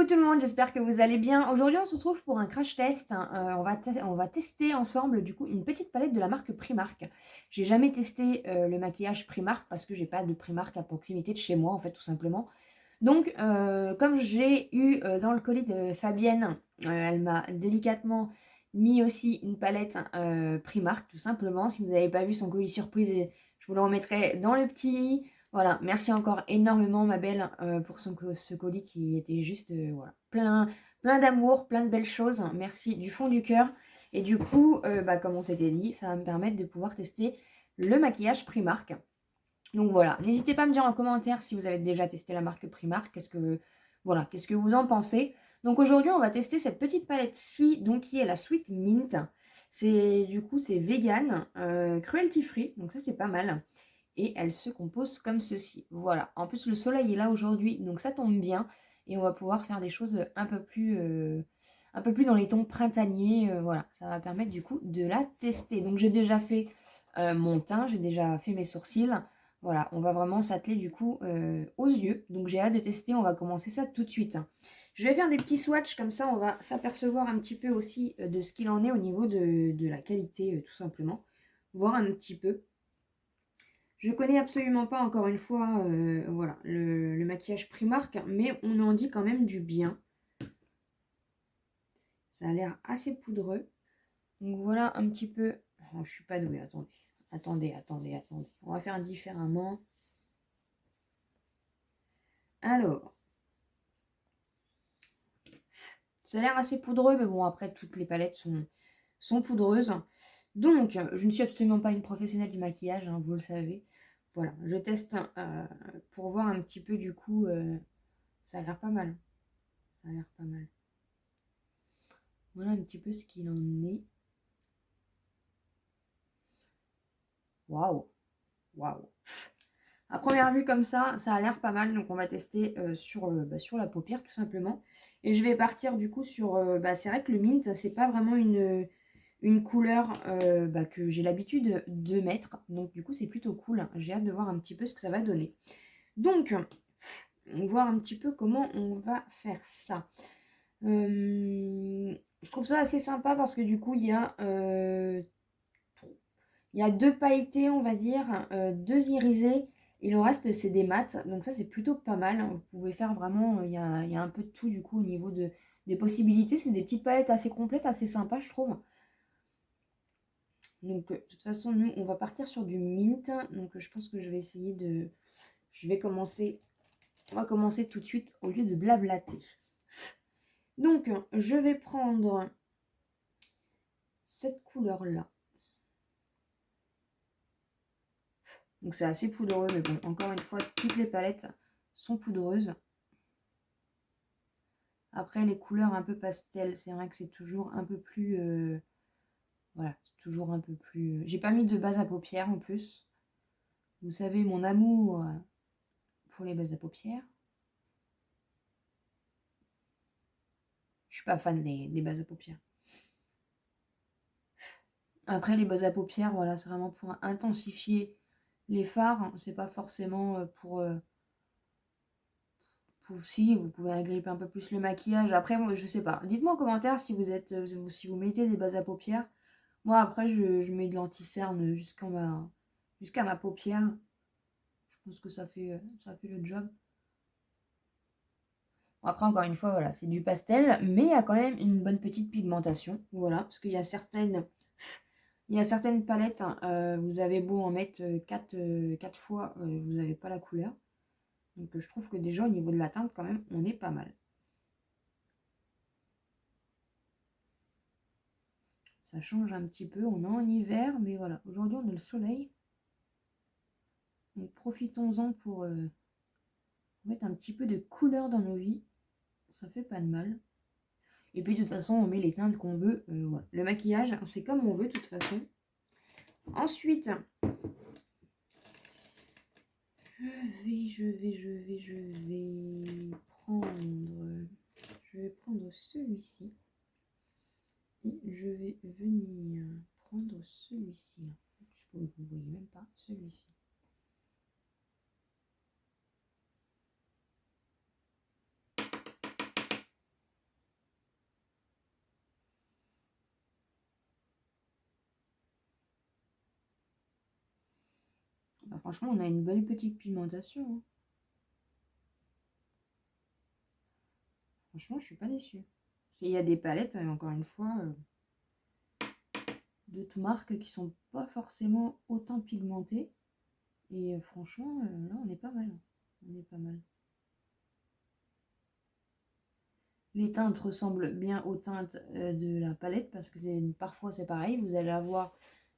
Coucou tout le monde, j'espère que vous allez bien. Aujourd'hui, on se retrouve pour un crash test. On va tester ensemble du coup une petite palette de la marque Primark. J'ai jamais testé le maquillage Primark parce que j'ai pas de Primark à proximité de chez moi en fait tout simplement. Donc comme j'ai eu dans le colis de Fabienne, elle m'a délicatement mis aussi une palette Primark tout simplement. Si vous n'avez pas vu son colis surprise, je vous le remettrai dans le petit. Voilà, merci encore énormément ma belle pour ce colis qui était juste voilà, plein d'amour, plein de belles choses. Merci du fond du cœur. Et du coup, comme on s'était dit, ça va me permettre de pouvoir tester le maquillage Primark. Donc voilà, n'hésitez pas à me dire en commentaire si vous avez déjà testé la marque Primark, qu'est-ce que vous en pensez. Donc aujourd'hui, on va tester cette petite palette-ci, donc qui est la Sweet Mint. C'est vegan, cruelty free, donc ça c'est pas mal. Et elle se compose comme ceci. Voilà. En plus, le soleil est là aujourd'hui, donc ça tombe bien. Et on va pouvoir faire des choses un peu plus dans les tons printaniers. Voilà, ça va permettre du coup de la tester. Donc j'ai déjà fait mon teint, j'ai déjà fait mes sourcils. Voilà, on va vraiment s'atteler du coup aux yeux. Donc j'ai hâte de tester, on va commencer ça tout de suite. Je vais faire des petits swatchs, comme ça on va s'apercevoir un petit peu aussi de ce qu'il en est au niveau de la qualité, tout simplement. Voir un petit peu. Je connais absolument pas, encore une fois, voilà, le maquillage Primark, mais on en dit quand même du bien. Ça a l'air assez poudreux. Donc voilà un petit peu... Oh, je suis pas douée, attendez. On va faire différemment. Alors, ça a l'air assez poudreux, mais bon, après, toutes les palettes sont poudreuses. Donc, je ne suis absolument pas une professionnelle du maquillage, hein, vous le savez. Voilà, je teste pour voir un petit peu, du coup, ça a l'air pas mal. Ça a l'air pas mal. Voilà un petit peu ce qu'il en est. Waouh, waouh. À première vue comme ça a l'air pas mal. Donc on va tester sur la paupière tout simplement. Et je vais partir du coup sur... c'est vrai que le mint, c'est pas vraiment une couleur que j'ai l'habitude de mettre. Donc du coup c'est plutôt cool. J'ai hâte de voir un petit peu ce que ça va donner. Donc, on va voir un petit peu comment on va faire ça. Je trouve ça assez sympa parce que du coup il y a deux pailletés, on va dire, deux irisés. Et le reste, c'est des mats. Donc ça, c'est plutôt pas mal. Vous pouvez faire vraiment... Il y a un peu de tout, du coup, au niveau des possibilités. C'est des petites palettes assez complètes, assez sympas, je trouve. Donc, de toute façon, nous, on va partir sur du mint. Donc, je pense que je vais essayer de... On va commencer tout de suite au lieu de blablater. Donc, je vais prendre cette couleur-là. Donc c'est assez poudreux, mais bon, encore une fois, toutes les palettes sont poudreuses. Après, les couleurs un peu pastel, c'est vrai que c'est toujours un peu plus... voilà, c'est toujours un peu plus... J'ai pas mis de base à paupières en plus. Vous savez, mon amour pour les bases à paupières. Je suis pas fan des bases à paupières. Après, les bases à paupières, voilà, c'est vraiment pour intensifier les fards. C'est pas forcément si vous pouvez agripper un peu plus le maquillage. Après, moi, je sais pas. Dites-moi en commentaire si si vous mettez des bases à paupières. Moi, après, je mets de l'anti-cerne jusqu'à ma paupière. Je pense que ça fait le job. Bon, après, encore une fois, voilà, c'est du pastel, mais il y a quand même une bonne petite pigmentation. Voilà, parce qu'il y a certaines palettes, hein, vous avez beau en mettre 4 fois, vous n'avez pas la couleur. Donc, je trouve que déjà, au niveau de la teinte, quand même, on est pas mal. Ça change un petit peu, on est en hiver, mais voilà, aujourd'hui on a le soleil. Donc profitons-en pour mettre un petit peu de couleur dans nos vies. Ça fait pas de mal. Et puis de toute façon, on met les teintes qu'on veut. Voilà. Le maquillage, c'est comme on veut de toute façon. Ensuite, je vais prendre celui-ci. Et je vais venir prendre celui-ci. Je ne vous voyez même pas, celui-ci. franchement, on a une belle petite pigmentation. Hein. Franchement, je suis pas déçue. Il y a des palettes, encore une fois, d'autres marques qui sont pas forcément autant pigmentées. Et franchement, là, on est pas mal. On est pas mal. Les teintes ressemblent bien aux teintes de la palette parce que parfois c'est pareil. Vous allez avoir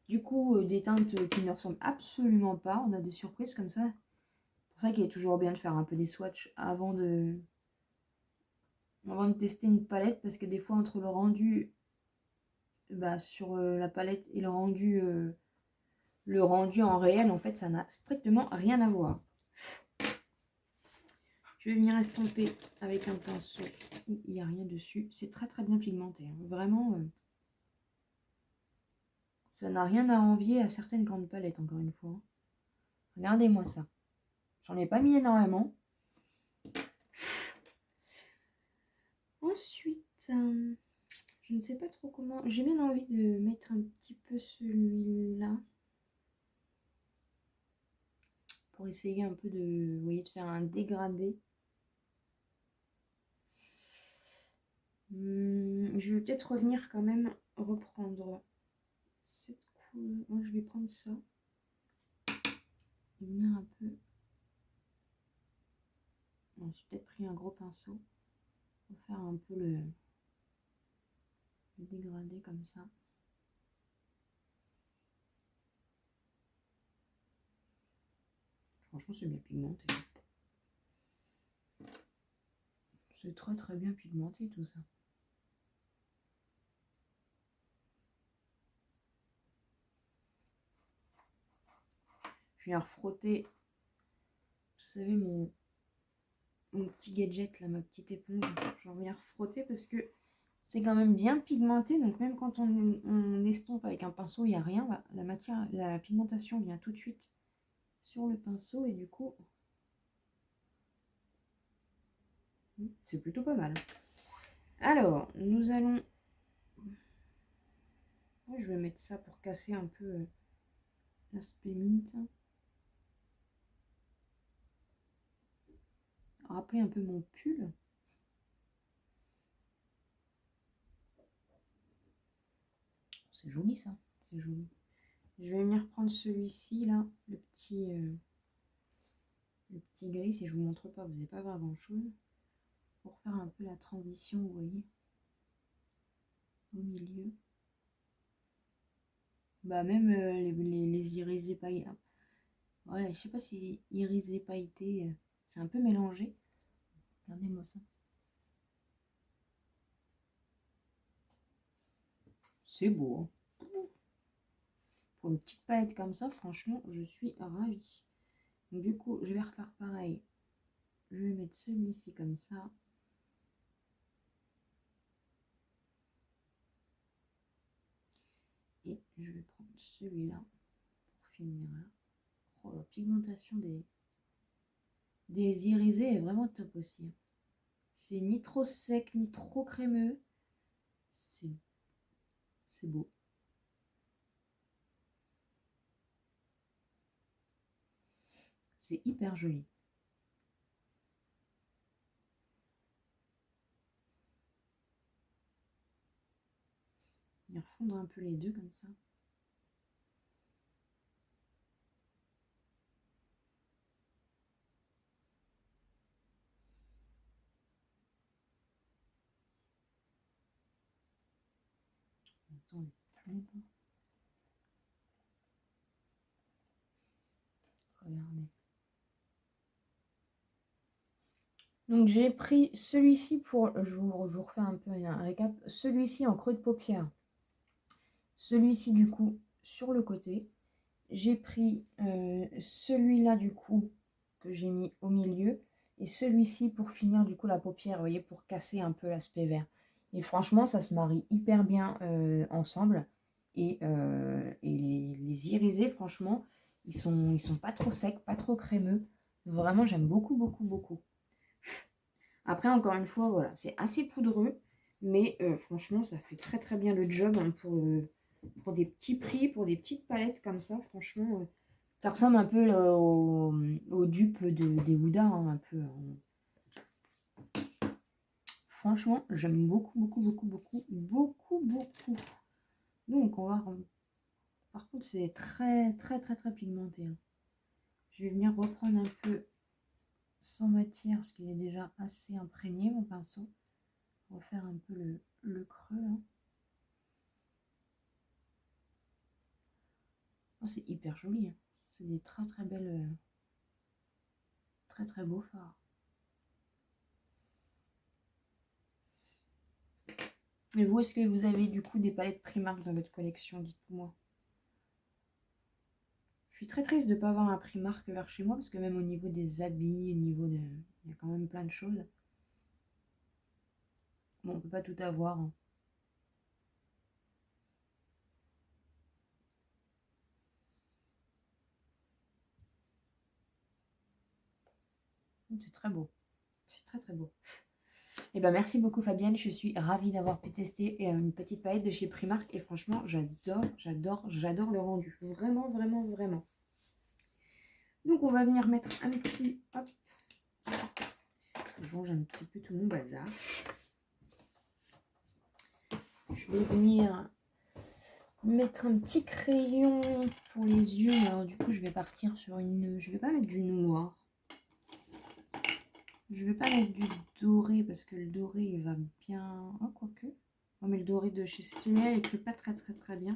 du coup des teintes qui ne ressemblent absolument pas. On a des surprises comme ça. C'est pour ça qu'il est toujours bien de faire un peu des swatchs avant de tester une palette parce que des fois entre le rendu sur la palette et le rendu en réel, en fait, ça n'a strictement rien à voir. Je vais venir estomper avec un pinceau où il n'y a rien dessus. C'est très très bien pigmenté. Hein. Vraiment, ça n'a rien à envier à certaines grandes palettes, encore une fois. Regardez-moi ça. J'en ai pas mis énormément. Ensuite, je ne sais pas trop comment. J'ai bien envie de mettre un petit peu celui-là. Pour essayer un peu de, vous voyez, de faire un dégradé. Je vais peut-être revenir quand même, reprendre cette couleur. Moi, je vais prendre ça. Et venir un peu. Bon, j'ai peut-être pris un gros pinceau. Pour faire un peu le dégradé comme ça. Franchement, c'est bien pigmenté. C'est très très bien pigmenté tout ça. Je viens refrotter, vous savez, mon petit gadget là, ma petite éponge. J'en viens refrotter parce que c'est quand même bien pigmenté. Donc même quand on estompe avec un pinceau, il n'y a rien. La pigmentation vient tout de suite sur le pinceau et du coup, c'est plutôt pas mal. Alors, nous allons... Je vais mettre ça pour casser un peu l'aspect mint. Rappeler un peu mon pull. C'est joli ça, c'est joli. Je vais venir prendre celui-ci là, le petit gris. Si je vous montre pas, vous n'allez pas voir grand chose. Pour faire un peu la transition, vous voyez, au milieu. Bah même les irisés pailletés. Ouais, je sais pas si irisés pailletés, c'est un peu mélangé. Regardez-moi ça. C'est beau. Hein. Pour une petite palette comme ça, franchement, je suis ravie. Donc, du coup, je vais refaire pareil. Je vais mettre celui-ci comme ça. Et je vais prendre celui-là pour finir là. Oh, la pigmentation des irisés est vraiment top aussi. C'est ni trop sec, ni trop crémeux. C'est beau. C'est hyper joli. On va refondre un peu les deux comme ça. Attends, regardez. Donc j'ai pris celui-ci pour, je vous refais un peu un récap, celui-ci en creux de paupière, celui-ci du coup sur le côté, j'ai pris celui-là du coup que j'ai mis au milieu et celui-ci pour finir du coup la paupière, vous voyez, pour casser un peu l'aspect vert. Et franchement ça se marie hyper bien ensemble et les irisés franchement ils sont pas trop secs, pas trop crémeux, vraiment j'aime beaucoup beaucoup beaucoup. Après, encore une fois, voilà, c'est assez poudreux, mais franchement, ça fait très très bien le job hein, pour des petits prix, pour des petites palettes comme ça. Franchement, Ça ressemble un peu au dupe des Huda, hein, un peu. Franchement, j'aime beaucoup, beaucoup, beaucoup, beaucoup, beaucoup, beaucoup. Donc, on va... Par contre, c'est très, très, très, très pigmenté. Hein. Je vais venir reprendre un peu sans matière, parce qu'il est déjà assez imprégné, mon pinceau. Refaire un peu le creux, là. Oh, c'est hyper joli. Hein. C'est des très, très belles... très, très beaux fards. Et vous, est-ce que vous avez du coup des palettes Primark dans votre collection? Dites-moi. Je suis très triste de ne pas avoir un Primark vers chez moi, parce que même au niveau des habits, au niveau de... Il y a quand même plein de choses. Bon, on peut pas tout avoir. Hein. C'est très beau. C'est très très beau. Et ben merci beaucoup Fabienne, je suis ravie d'avoir pu tester une petite palette de chez Primark et franchement j'adore, j'adore, j'adore le rendu. Vraiment, vraiment, vraiment. Donc on va venir mettre un petit... Hop. Je range un petit peu tout mon bazar. Je vais venir mettre un petit crayon pour les yeux. Alors du coup je vais partir sur une... Je vais pas mettre du noir. Je vais pas mettre du doré parce que le doré il va bien... Oh quoique. Oh mais le doré de chez celui-là il écrit pas très très très bien.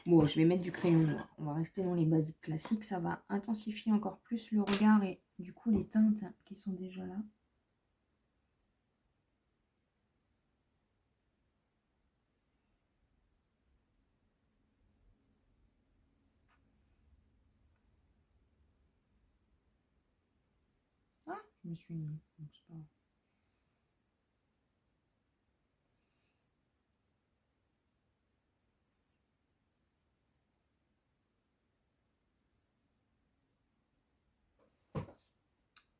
Bon, je vais mettre du crayon noir. On va rester dans les bases classiques. Ça va intensifier encore plus le regard et du coup les teintes qui sont déjà là. Ah, je me suis... Bon, c'est pas...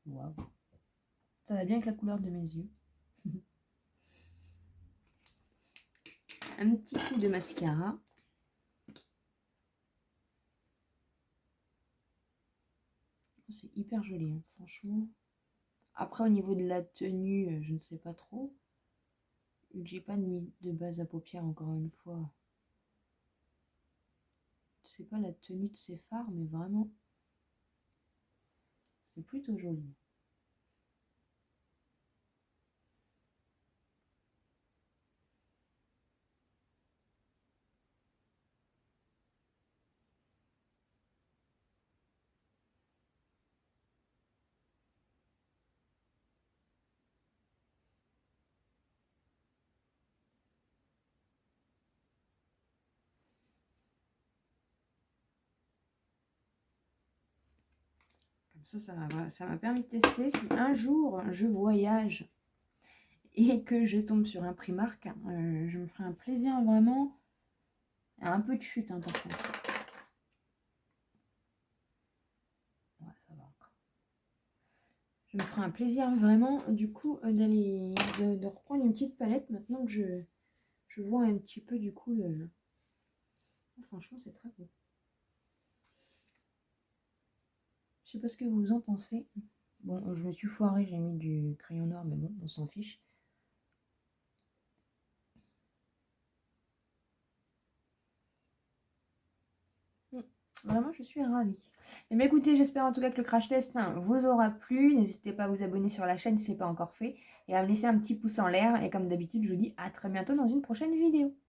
Waouh. Ça va bien avec la couleur de mes yeux. Un petit coup de mascara. C'est hyper joli, hein, franchement. Après, au niveau de la tenue, je ne sais pas trop. J'ai pas de base à paupières, encore une fois. Je sais pas la tenue de ces fards, mais vraiment, c'est plutôt joli. Comme ça m'a permis de tester. Si un jour je voyage et que je tombe sur un Primark, je me ferai un plaisir vraiment. Un peu de chute, hein, par contre. Ouais, ça va encore. Je me ferai un plaisir vraiment, du coup, de reprendre une petite palette maintenant que je vois un petit peu, du coup, le... Oh, franchement, c'est très beau. Je sais pas ce que vous en pensez. Bon, je me suis foirée, j'ai mis du crayon noir, mais bon, on s'en fiche. Vraiment, je suis ravie. Et bien écoutez, j'espère en tout cas que le crash test vous aura plu. N'hésitez pas à vous abonner sur la chaîne si ce n'est pas encore fait. Et à me laisser un petit pouce en l'air. Et comme d'habitude, je vous dis à très bientôt dans une prochaine vidéo.